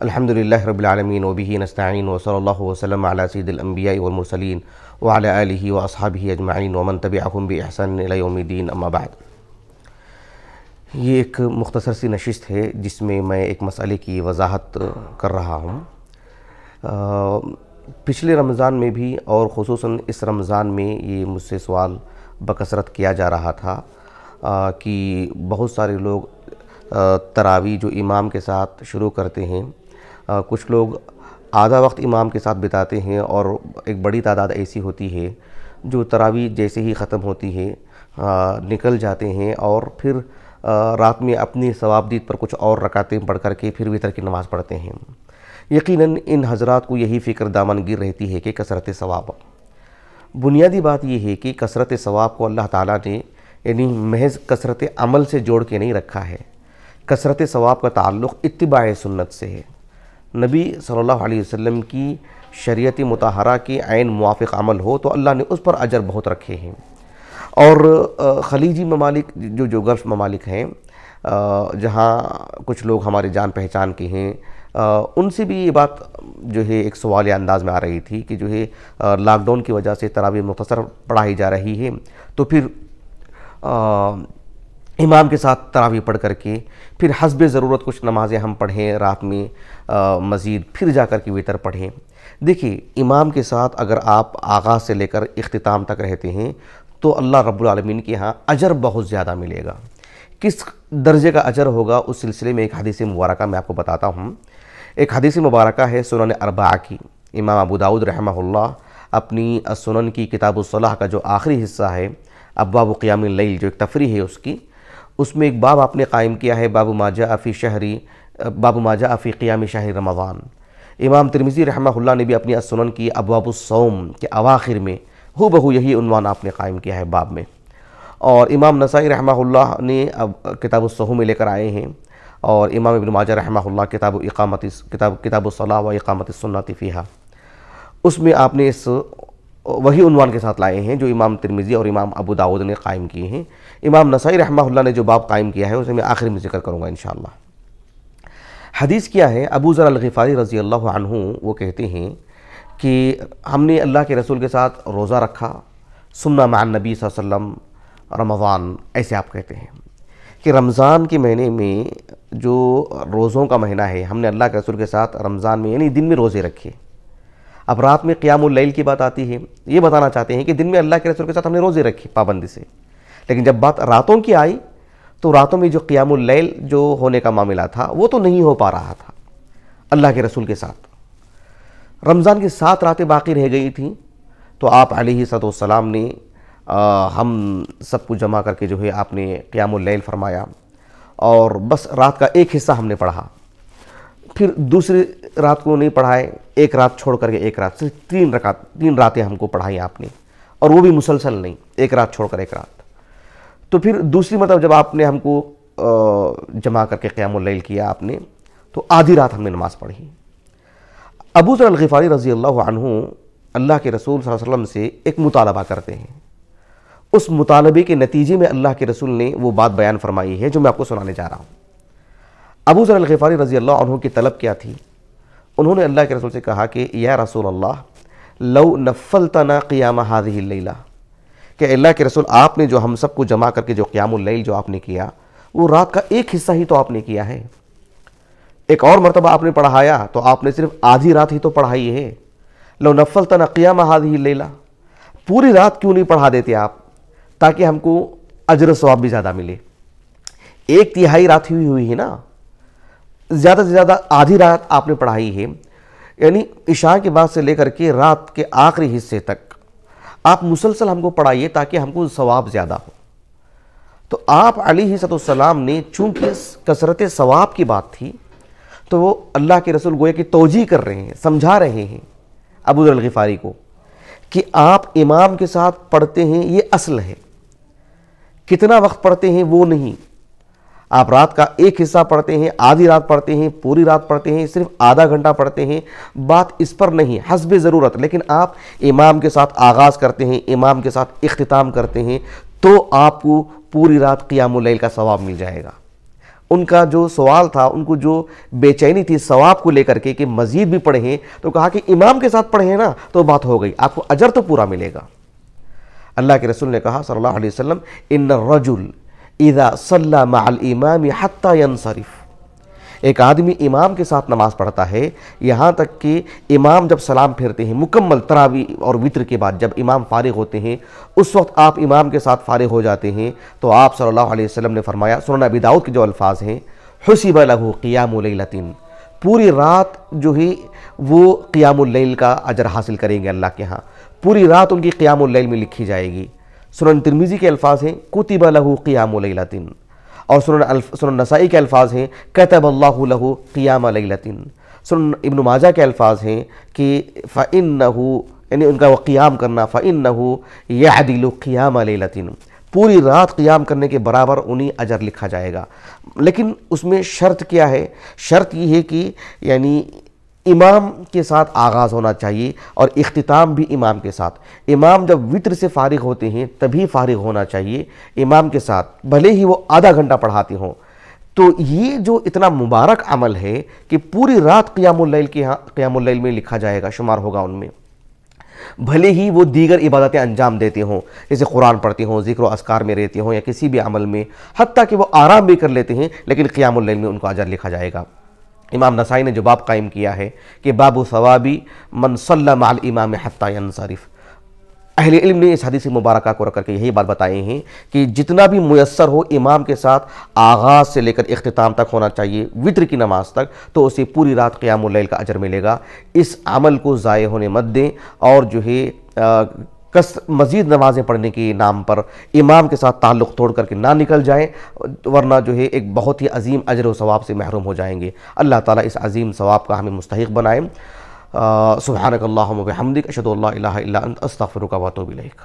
الحمدللہ رب العالمین وبہ نستعین وصلی اللہ وسلم علی سید الانبیاء والمرسلین وعلی آلہ واصحابہ اجمعین ومن تبعہم بإحسان الی یوم الدین اما بعد۔ یہ ایک مختصر سی نشست ہے جس میں میں ایک مسئلے کی وضاحت کر رہا ہوں۔ پچھلے رمضان میں بھی اور خصوصاً اس رمضان میں یہ مجھ سے سوال بکثرت کیا جا رہا تھا کہ بہت سارے لوگ تراویح جو امام کے ساتھ شروع کرتے ہیں، کچھ لوگ آدھا وقت امام کے ساتھ بتاتے ہیں اور ایک بڑی تعداد ایسی ہوتی ہے جو تراویح جیسے ہی ختم ہوتی ہے نکل جاتے ہیں اور پھر رات میں اپنی ثوابدید پر کچھ اور رکعتیں پڑھ کر کے پھر وتر کی نماز پڑھتے ہیں۔ یقیناً ان حضرات کو یہی فکر دامن گیر رہتی ہے کہ کثرت ثواب۔ بنیادی بات یہ ہے کہ کثرت ثواب کو اللہ تعالیٰ نے یعنی محض کثرت عمل سے جوڑ کے نہیں رکھا ہے۔ کثرت ثواب کا تعلق اتباع سنت سے ہے۔ نبی صلی اللہ علیہ وسلم کی شریعت مطہرہ کے عین موافق عمل ہو تو اللہ نے اس پر اجر بہت رکھے ہیں۔ اور خلیجی ممالک جو گلف ممالک ہیں، جہاں کچھ لوگ ہمارے جان پہچان کے ہیں، ان سے بھی یہ بات جو ہے ایک سوالیہ انداز میں آ رہی تھی کہ جو ہے لاک ڈاؤن کی وجہ سے تراویح مختصر پڑھائی جا رہی ہے، تو پھر امام کے ساتھ تراویح پڑھ کر کے پھر حسب ضرورت کچھ نمازیں ہم پڑھیں رات میں مزید، پھر جا کر کے وتر پڑھیں۔ دیکھیے، امام کے ساتھ اگر آپ آغاز سے لے کر اختتام تک رہتے ہیں تو اللہ رب العالمین کے ہاں اجر بہت زیادہ ملے گا۔ کس درجے کا اجر ہوگا اس سلسلے میں ایک حدیث مبارکہ میں آپ کو بتاتا ہوں۔ ایک حدیث مبارکہ ہے سنن اربعہ کی۔ امام ابو داؤد رحمہ اللہ اپنی سنن کی کتاب الصلاح کا جو آخری حصہ ہے، ابواب قیام اللیل، جو ایک تفریح ہے اس میں ایک باب آپ نے قائم کیا ہے، باب ما جاء فی قیام شہر رمضان۔ امام ترمذی رحمہ اللہ نے بھی اپنی سنن کی ابواب الصوم کے اواخر میں بہو یہی عنوان آپ نے قائم کیا ہے باب میں، اور امام نسائی رحمہ اللہ نے کتاب الصحو میں لے کر آئے ہیں، اور امام ابن ماجہ رحمہ اللہ کتاب الصلاۃ و اقامت السنۃ فیہا، اس میں آپ نے وہی عنوان کے ساتھ لائے ہیں جو امام ترمذی اور امام ابو داؤد نے قائم کیے ہیں۔ امام نسائی رحمہ اللہ نے جو باب قائم کیا ہے اسے میں آخر میں ذکر کروں گا انشاءاللہ۔ حدیث کیا ہے؟ ابو ذر الغفاری رضی اللہ عنہ وہ کہتے ہیں کہ ہم نے اللہ کے رسول کے ساتھ روزہ رکھا، سمنا مع النبی صلی اللہ علیہ وسلم رمضان، ایسے آپ کہتے ہیں کہ رمضان کے مہینے میں جو روزوں کا مہینہ ہے، ہم نے اللہ کے رسول کے ساتھ رمضان میں یعنی دن میں روزے رکھے۔ اب رات میں قیام اللیل کی بات آتی ہے، یہ بتانا چاہتے ہیں کہ دن میں اللہ کے رسول کے ساتھ ہم نے روزے رکھے پابندی سے، لیکن جب بات راتوں کی آئی تو راتوں میں جو قیام اللیل جو ہونے کا معاملہ تھا وہ تو نہیں ہو پا رہا تھا اللہ کے رسول کے ساتھ۔ رمضان کی 7 راتیں باقی رہ گئی تھیں تو آپ علیہ السلام نے ہم سب کو جمع کر کے جو ہے آپ نے قیام اللیل فرمایا، اور بس رات کا ایک حصہ ہم نے پڑھا، پھر دوسری رات کو نہیں پڑھائے، ایک رات چھوڑ کر کے ایک رات، صرف 3 راتیں ہم کو پڑھائیں آپ نے، اور وہ بھی مسلسل نہیں، ایک رات چھوڑ کر ایک رات۔ تو پھر دوسری مرتبہ جب آپ نے ہم کو جمع کر کے قیام اللیل کیا آپ نے، تو آدھی رات ہم نے نماز پڑھی۔ ابو ذر الغفاری رضی اللہ عنہ اللہ کے رسول صلی اللہ علیہ وسلم سے ایک مطالبہ کرتے ہیں، اس مطالبے کے نتیجے میں اللہ کے رسول نے وہ بات بیان فرمائی ہے جو میں آپ کو سنانے جا رہا ہوں۔ ابو ذر الغفاری رضی اللہ عنہ کی طلب کیا تھی؟ انہوں نے اللہ کے رسول سے کہا کہ یا رسول اللہ لو نفلتنا قیام هذه اللیلہ، کہ اللہ کے رسول آپ نے جو ہم سب کو جمع کر کے جو قیام اللیل جو آپ نے کیا، وہ رات کا ایک حصہ ہی تو آپ نے کیا ہے، ایک اور مرتبہ آپ نے پڑھایا تو آپ نے صرف آدھی رات ہی تو پڑھائی ہے۔ لو نفلتنا قیام هذه اللیلہ، پوری رات کیوں نہیں پڑھا دیتے آپ تاکہ ہم کو اجر و ثواب بھی زیادہ ملے؟ 1/3 رات ہوئی ہے نا، زیادہ سے زیادہ آدھی رات آپ نے پڑھائی ہے، یعنی عشاء کے بعد سے لے کر کے رات کے آخری حصے تک آپ مسلسل ہم کو پڑھائیے تاکہ ہم کو ثواب زیادہ ہو۔ تو آپ علیہ السلام نے چونکہ کثرت ثواب کی بات تھی تو وہ اللہ کے رسول گویا کہ توجیہ کر رہے ہیں، سمجھا رہے ہیں ابو ذر الغفاری کو کہ آپ امام کے ساتھ پڑھتے ہیں یہ اصل ہے، کتنا وقت پڑھتے ہیں وہ نہیں۔ آپ رات کا ایک حصہ پڑھتے ہیں، آدھی رات پڑھتے ہیں، پوری رات پڑھتے ہیں، صرف آدھا گھنٹہ پڑھتے ہیں، بات اس پر نہیں، حسب ضرورت، لیکن آپ امام کے ساتھ آغاز کرتے ہیں، امام کے ساتھ اختتام کرتے ہیں تو آپ کو پوری رات قیام اللیل کا ثواب مل جائے گا۔ ان کا جو سوال تھا، ان کو جو بے چینی تھی ثواب کو لے کر کے کہ مزید بھی پڑھیں، تو کہا کہ امام کے ساتھ پڑھیں نا تو بات ہو گئی، آپ کو اجر تو پورا ملے گا۔ اللہ کے رسول نے کہا صلی اللہ علیہ وسلم ان الرجل اذا صلی مع الامام حتی ینصرف، ایک آدمی امام کے ساتھ نماز پڑھتا ہے یہاں تک کہ امام جب سلام پھیرتے ہیں مکمل تراویح اور وتر کے بعد، جب امام فارغ ہوتے ہیں اس وقت آپ امام کے ساتھ فارغ ہو جاتے ہیں، تو آپ صلی اللہ علیہ وسلم نے فرمایا، سنن ابی داؤد کے جو الفاظ ہیں، حسب لہ قیام لیلۃ، پوری رات جو ہے وہ قیام اللیل کا اجر حاصل کریں گے اللہ کے ہاں، پوری رات ان کی قیام اللیل میں لکھی جائے گی۔ سنن ترمذی کے الفاظ ہیں کتب لہ قیام لیلۃ، اور سنن نسائی کے الفاظ ہیں کتب اللہ لہ قیام لیلۃ، سنن ابن ماجہ کے الفاظ ہیں کہ فإنہ، یعنی ان کا وہ قیام کرنا، فإنہ یعدل قیام لیلۃ، پوری رات قیام کرنے کے برابر انہیں اجر لکھا جائے گا۔ لیکن اس میں شرط کیا ہے؟ شرط یہ ہے کہ یعنی امام کے ساتھ آغاز ہونا چاہیے اور اختتام بھی امام کے ساتھ۔ امام جب وتر سے فارغ ہوتے ہیں تبھی فارغ ہونا چاہیے امام کے ساتھ، بھلے ہی وہ آدھا گھنٹہ پڑھاتے ہوں۔ تو یہ جو اتنا مبارک عمل ہے کہ پوری رات قیام اللیل میں لکھا جائے گا، شمار ہوگا ان میں، بھلے ہی وہ دیگر عبادتیں انجام دیتے ہوں، جیسے قرآن پڑھتے ہوں، ذکر و اذکار میں رہتے ہوں، یا کسی بھی عمل میں، حتیٰ کہ وہ آرام بھی کر لیتے ہیں، لیکن قیام اللیل میں ان کو اجر لکھا جائے گا۔ امام نسائی نے جو باب قائم کیا ہے کہ باب ثوابی من صلی مع الامام حتی ینصرف، اہل علم نے اس حدیث مبارکہ کو رکھ کر کے یہی بات بتائے ہیں کہ جتنا بھی میسر ہو امام کے ساتھ آغاز سے لے کر اختتام تک ہونا چاہیے، وتر کی نماز تک، تو اسے پوری رات قیام اللیل کا اجر ملے گا۔ اس عمل کو ضائع ہونے مت دیں، اور جو ہے مزید نمازیں پڑھنے کے نام پر امام کے ساتھ تعلق توڑ کر کے نہ نکل جائیں، ورنہ جو ہے ایک بہت ہی عظیم اجر و ثواب سے محروم ہو جائیں گے۔ اللہ تعالیٰ اس عظیم ثواب کا ہمیں مستحق بنائیں۔ سبحانک اللہم و بحمدک، اشہد ان لا الہ الا انت، استغفرک و اتوب الیک۔